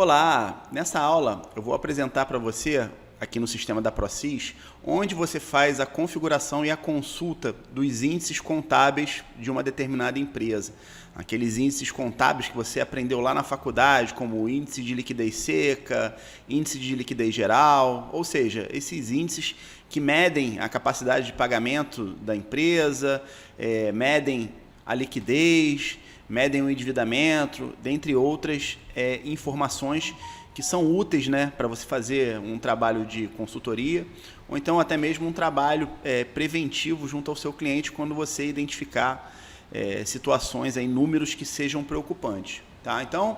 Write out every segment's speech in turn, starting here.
Olá! Nessa aula eu vou apresentar para você, aqui no sistema da ProSys, onde você faz a configuração e a consulta dos índices contábeis de uma determinada empresa. Aqueles índices contábeis que você aprendeu lá na faculdade, como o índice de liquidez seca, índice de liquidez geral, ou seja, esses índices que medem a capacidade de pagamento da empresa, medem a liquidez, medem o endividamento, dentre outras informações que são úteis, para você fazer um trabalho de consultoria ou então até mesmo um trabalho preventivo junto ao seu cliente quando você identificar situações, números que sejam preocupantes. Tá? Então,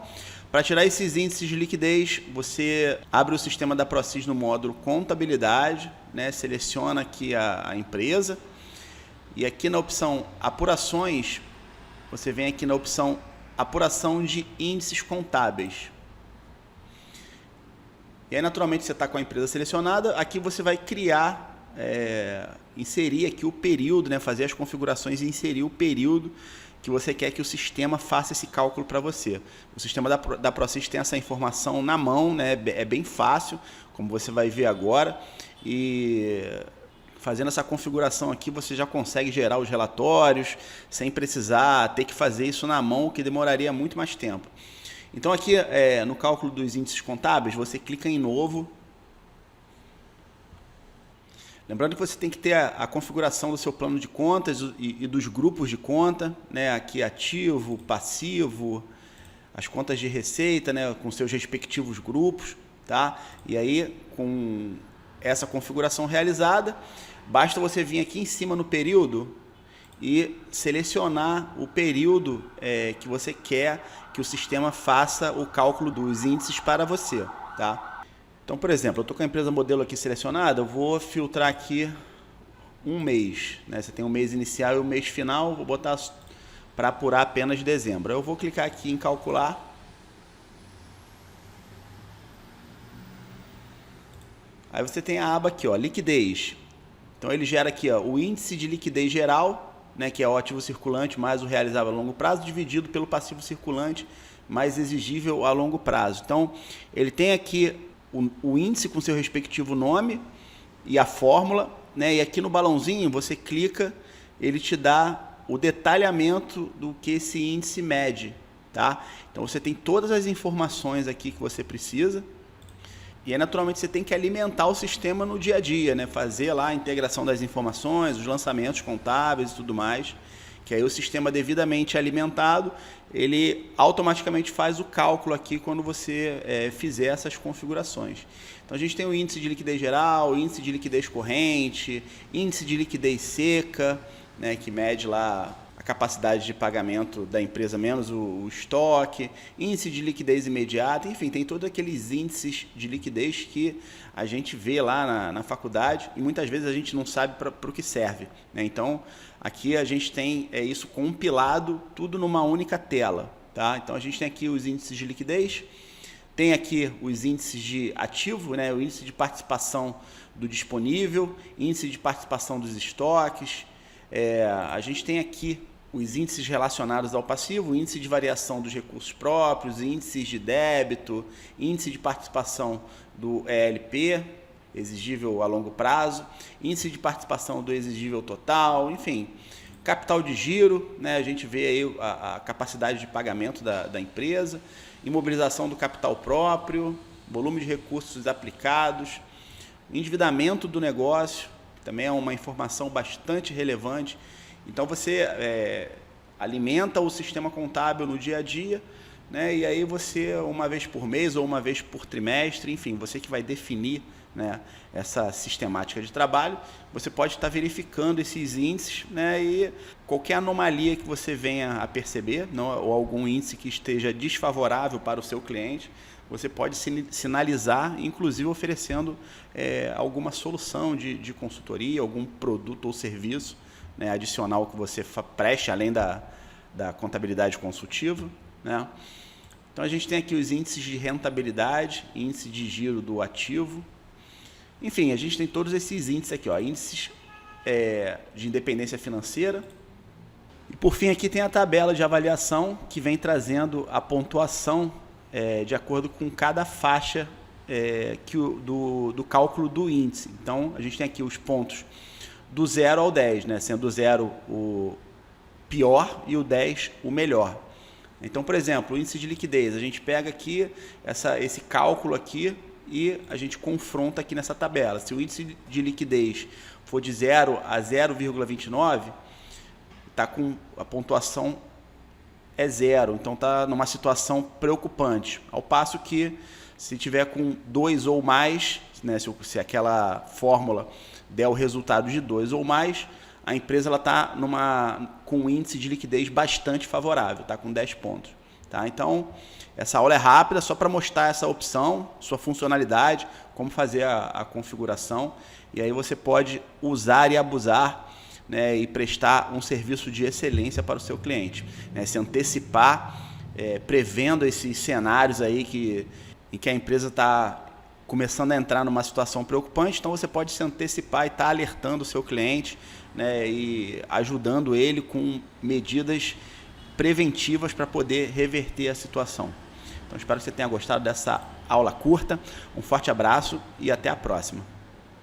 para tirar esses índices de liquidez, você abre o sistema da ProSys no módulo Contabilidade, seleciona aqui a empresa e aqui na opção Apurações, você vem aqui na opção Apuração de índices contábeis. E aí, naturalmente, você está com a empresa selecionada. Aqui você vai criar, inserir aqui o período, fazer as configurações e inserir o período que você quer que o sistema faça esse cálculo para você. O sistema da ProSys tem essa informação na mão, é bem fácil, como você vai ver agora. E fazendo essa configuração aqui, você já consegue gerar os relatórios sem precisar ter que fazer isso na mão, que demoraria muito mais tempo. Então aqui no cálculo dos índices contábeis, você clica em novo. Lembrando que você tem que ter a configuração do seu plano de contas e dos grupos de conta, aqui ativo, passivo, as contas de receita, com seus respectivos grupos, tá? E aí, com essa configuração realizada, basta você vir aqui em cima no período e selecionar o período que você quer que o sistema faça o cálculo dos índices para você. Tá? Então, por exemplo, eu estou com a empresa modelo aqui selecionada, eu vou filtrar aqui um mês. Você tem o mês inicial e o mês final, vou botar para apurar apenas dezembro. Eu vou clicar aqui em calcular. Aí você tem a aba aqui, liquidez. Então ele gera aqui o índice de liquidez geral, que é o ativo circulante mais o realizável a longo prazo, dividido pelo passivo circulante mais exigível a longo prazo. Então ele tem aqui o índice com seu respectivo nome e a fórmula, e aqui no balãozinho você clica, ele te dá o detalhamento do que esse índice mede. Tá? Então você tem todas as informações aqui que você precisa. E aí, naturalmente, você tem que alimentar o sistema no dia a dia, fazer lá a integração das informações, os lançamentos contábeis e tudo mais, que aí o sistema devidamente alimentado, ele automaticamente faz o cálculo aqui quando você fizer essas configurações. Então, a gente tem o índice de liquidez geral, índice de liquidez corrente, índice de liquidez seca, que mede lá a capacidade de pagamento da empresa menos o estoque, índice de liquidez imediata, enfim, tem todos aqueles índices de liquidez que a gente vê lá na faculdade e muitas vezes a gente não sabe para o que serve. Então, aqui a gente tem isso compilado tudo numa única tela. Tá? Então, a gente tem aqui os índices de liquidez, tem aqui os índices de ativo, o índice de participação do disponível, índice de participação dos estoques, a gente tem aqui os índices relacionados ao passivo, índice de variação dos recursos próprios, índices de débito, índice de participação do ELP, exigível a longo prazo, índice de participação do exigível total, enfim, capital de giro, a gente vê aí a capacidade de pagamento da empresa, imobilização do capital próprio, volume de recursos aplicados, endividamento do negócio, também é uma informação bastante relevante. Então você alimenta o sistema contábil no dia a dia, e aí você, uma vez por mês ou uma vez por trimestre, enfim, você que vai definir essa sistemática de trabalho, você pode estar verificando esses índices, e qualquer anomalia que você venha a perceber, ou algum índice que esteja desfavorável para o seu cliente, você pode sinalizar, inclusive oferecendo alguma solução de consultoria, algum produto ou serviço adicional que você preste, além da contabilidade consultiva. Então, a gente tem aqui os índices de rentabilidade, índice de giro do ativo. Enfim, a gente tem todos esses índices aqui, índices de independência financeira. E, por fim, aqui tem a tabela de avaliação que vem trazendo a pontuação de acordo com cada faixa do cálculo do índice. Então, a gente tem aqui os pontos do 0 ao 10, né? Sendo o 0 o pior e o 10 o melhor. Então, por exemplo, o índice de liquidez, a gente pega aqui esse cálculo aqui e a gente confronta aqui nessa tabela. Se o índice de liquidez for de 0 a 0,29, tá com a pontuação é 0, então está numa situação preocupante. Ao passo que se tiver com 2 ou mais, né, se aquela fórmula der o resultado de 2 ou mais, a empresa está com um índice de liquidez bastante favorável, está com 10 pontos. Tá? Então, essa aula é rápida, só para mostrar essa opção, sua funcionalidade, como fazer a configuração, e aí você pode usar e abusar, né, e prestar um serviço de excelência para o seu cliente, né, se antecipar, prevendo esses cenários aí em que a empresa está começando a entrar numa situação preocupante. Então você pode se antecipar e estar alertando o seu cliente, né, e ajudando ele com medidas preventivas para poder reverter a situação. Então espero que você tenha gostado dessa aula curta. Um forte abraço e até a próxima.